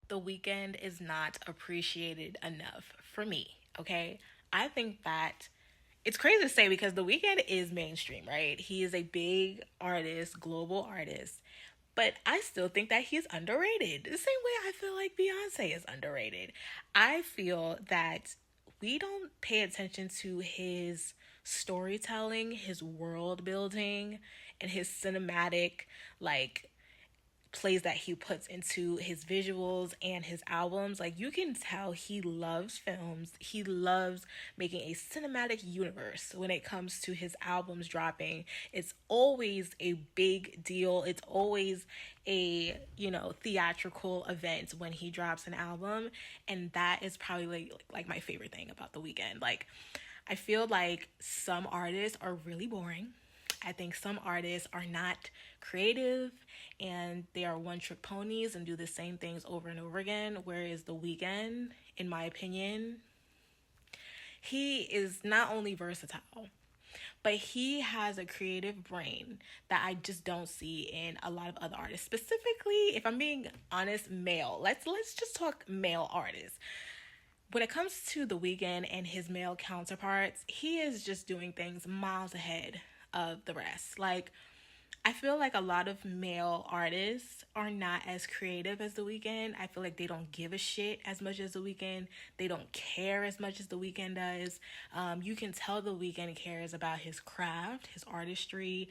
The Weeknd is not appreciated enough for me, okay? I think that it's crazy to say because The Weeknd is mainstream, right? He is a big artist, global artist. But I still think that he's underrated. The same way I feel like Beyonce is underrated. I feel that we don't pay attention to his storytelling, his world building, and his cinematic like plays that he puts into his visuals and his albums. Like, you can tell he loves films. He loves making a cinematic universe when it comes to his albums dropping. It's always a big deal. It's always a, theatrical event when he drops an album. And that is probably like my favorite thing about The Weeknd. Like, I feel like some artists are really boring. I think some artists are not creative and they are one trick ponies and do the same things over and over again. Whereas The Weeknd, in my opinion, he is not only versatile, but he has a creative brain that I just don't see in a lot of other artists. Specifically, if I'm being honest, male. Let's just talk male artists. When it comes to The Weeknd and his male counterparts, he is just doing things miles ahead of the rest. Like, I feel like a lot of male artists are not as creative as The Weeknd. I feel like they don't give a shit as much as The Weeknd. They don't care as much as The Weeknd does. You can tell The Weeknd cares about his craft, his artistry,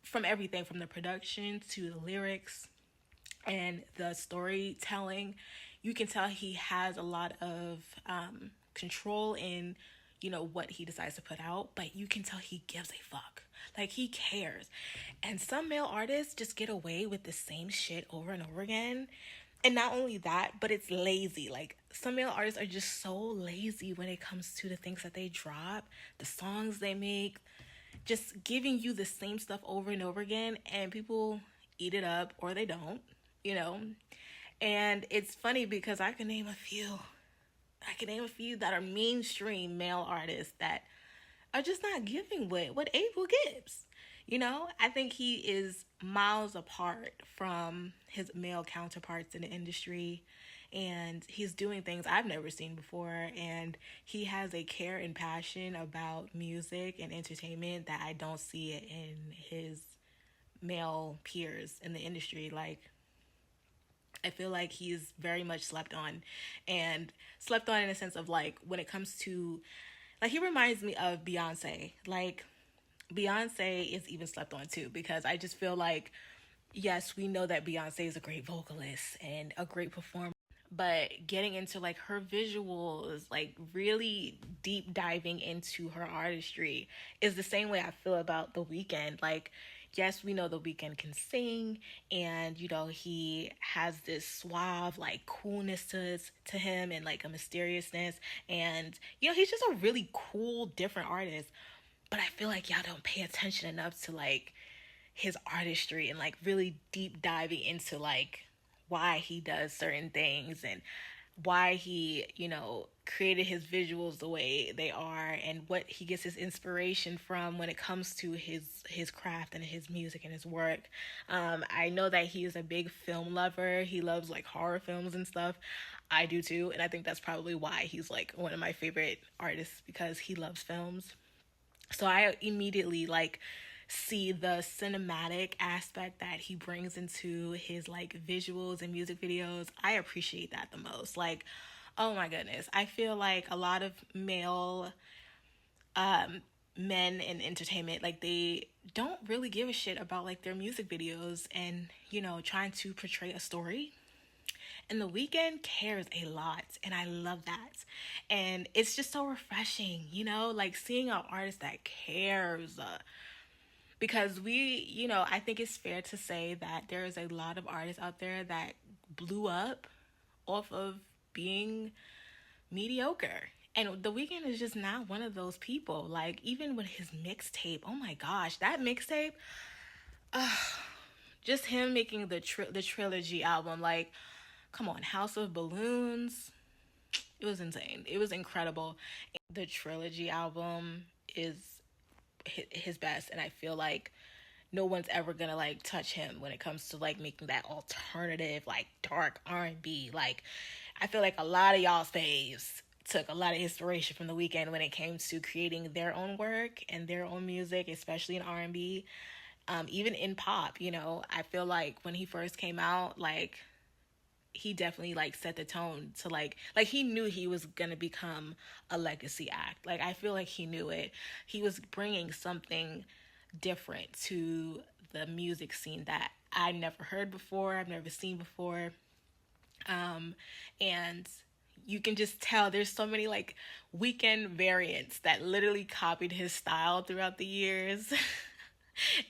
from everything from the production to the lyrics and the storytelling. You can tell he has a lot of control in, what he decides to put out, but you can tell he gives a fuck. Like, he cares. And some male artists just get away with the same shit over and over again. And not only that, but it's lazy. Like, some male artists are just so lazy when it comes to the things that they drop, the songs they make, just giving you the same stuff over and over again, and people eat it up or they don't, you know? And it's funny because I can name a few that are mainstream male artists that are just not giving what Abel gives. I think he is miles apart from his male counterparts in the industry, and he's doing things I've never seen before, and he has a care and passion about music and entertainment that I don't see it in his male peers in the industry. Like, I feel like he's very much slept on, and slept on in a sense of, like, when it comes to, like, he reminds me of Beyonce. Like, Beyonce is even slept on too, because I just feel like, yes, we know that Beyonce is a great vocalist and a great performer, but getting into like her visuals, like really deep diving into her artistry is the same way I feel about The Weeknd. Like, yes, we know The Weeknd can sing, and he has this suave like coolness to him, and like a mysteriousness, and he's just a really cool different artist. But I feel like y'all don't pay attention enough to like his artistry and like really deep diving into like why he does certain things and why he, created his visuals the way they are, and what he gets his inspiration from when it comes to his craft and his music and his work. I know that he is a big film lover. He loves like horror films and stuff. I do too, and I think that's probably why he's like one of my favorite artists, because he loves films. So I immediately like see the cinematic aspect that he brings into his like visuals and music videos. I appreciate that the most. Like, oh my goodness. I feel like a lot of male men in entertainment, like, they don't really give a shit about like their music videos and, trying to portray a story. And The Weeknd cares a lot, and I love that. And it's just so refreshing, like seeing an artist that cares. Because I think it's fair to say that there's a lot of artists out there that blew up off of being mediocre. And The Weeknd is just not one of those people. Like, even with his mixtape, oh my gosh, that mixtape, just him making the trilogy album, like, come on, House of Balloons, it was insane. It was incredible. The trilogy album is his best, and I feel like no one's ever gonna like touch him when it comes to like making that alternative, like dark R&B. Like, I feel like a lot of y'all's faves took a lot of inspiration from The Weeknd when it came to creating their own work and their own music, especially in R&B. Even in pop, you know, I feel like when he first came out, like he definitely like set the tone to like he knew he was gonna become a legacy act. Like, I feel like he knew it. He was bringing something different to the music scene that I never heard before, I've never seen before. And you can just tell there's so many like Weekend variants that literally copied his style throughout the years.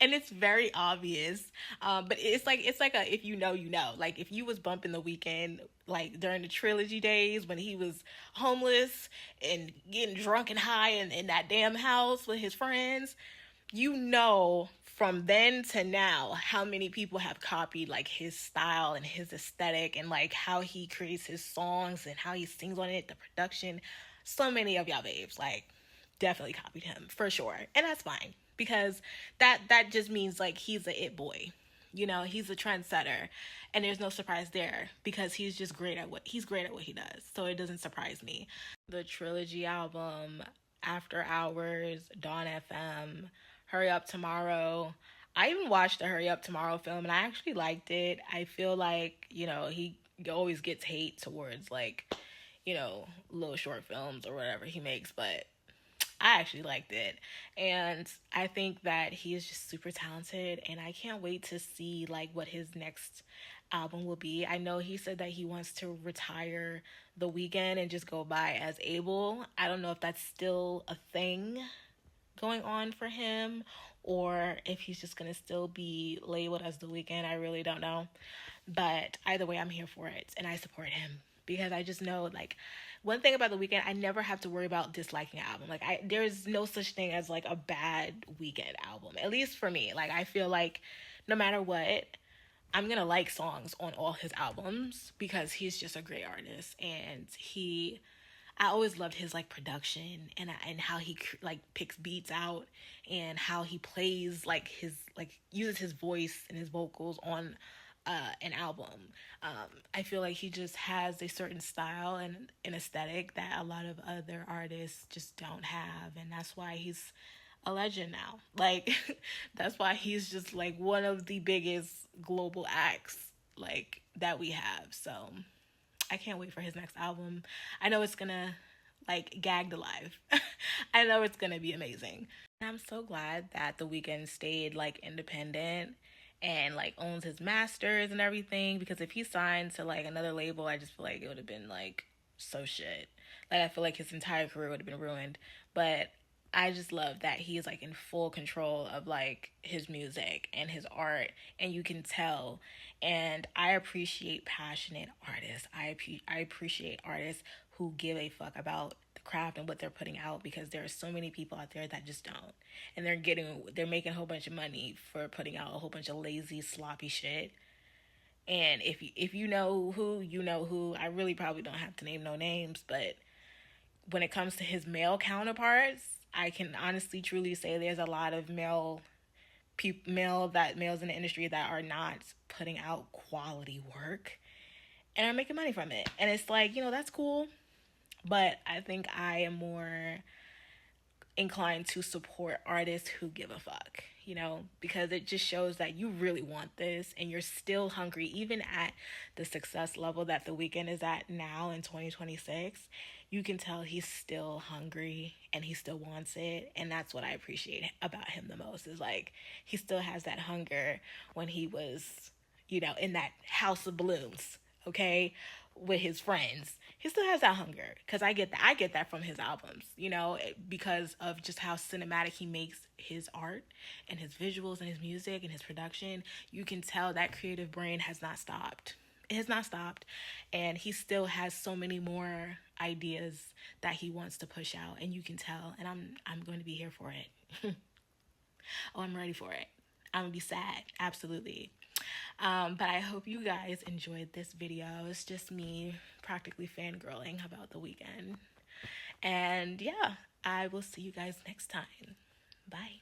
And it's very obvious. But it's like a, if you know, you know. Like, if you was bumping The Weeknd like during the trilogy days when he was homeless and getting drunk and high in that damn house with his friends, you know, from then to now how many people have copied like his style and his aesthetic and like how he creates his songs and how he sings on it, the production. So many of y'all babes like definitely copied him for sure, and that's fine because that just means like he's a it boy. You know, he's a trendsetter, and there's no surprise there because he's just great at what he does. So it doesn't surprise me. The trilogy album, After Hours, Dawn FM, Hurry Up Tomorrow. I even watched the Hurry Up Tomorrow film and I actually liked it. I feel like, you know, he always gets hate towards like, you know, little short films or whatever he makes, but I actually liked it. And I think that he is just super talented and I can't wait to see like what his next album will be. I know he said that he wants to retire The Weeknd and just go by as Abel. I don't know if that's still a thing going on for him or if he's just going to still be labeled as The Weeknd. I really don't know. But either way, I'm here for it and I support him because I just know like one thing about The Weeknd, I never have to worry about disliking an album. Like, there's no such thing as like a bad Weeknd album, at least for me. Like, I feel like no matter what, I'm gonna like songs on all his albums because he's just a great artist. And I always loved his like production and how he like picks beats out and how he plays like his like uses his voice and his vocals on an album. I feel like he just has a certain style and an aesthetic that a lot of other artists just don't have, and that's why he's a legend now. Like, that's why he's just like one of the biggest global acts like that we have. So I can't wait for his next album. I know it's gonna like gagged alive. I know it's gonna be amazing. And I'm so glad that The Weeknd stayed like independent and like owns his masters and everything because if he signed to like another label, I just feel like it would have been like so shit. Like, I feel like his entire career would have been ruined. But I just love that he is like in full control of like his music and his art, and you can tell. And I appreciate passionate artists. I appreciate artists who give a fuck about the craft and what they're putting out because there are so many people out there that just don't, and they're making a whole bunch of money for putting out a whole bunch of lazy, sloppy shit. And if you know who, you know who. I really probably don't have to name no names, but when it comes to his male counterparts, I can honestly, truly say there's a lot of males in the industry that are not putting out quality work and are making money from it. And it's like, you know, that's cool, but I think I am more inclined to support artists who give a fuck, you know, because it just shows that you really want this and you're still hungry, even at the success level that The Weeknd is at now in 2026. You can tell he's still hungry and he still wants it. And that's what I appreciate about him the most is like he still has that hunger when he was, you know, in that house of balloons, okay, with his friends. He still has that hunger because I get that from his albums, you know, because of just how cinematic he makes his art and his visuals and his music and his production. You can tell that creative brain has not stopped. It has not stopped, and he still has so many more ideas that he wants to push out, and you can tell. And I'm going to be here for it. Oh, I'm ready for it. I'm gonna be sad, absolutely. But I hope you guys enjoyed this video. It's just me practically fangirling about The Weeknd. And yeah, I will see you guys next time. Bye.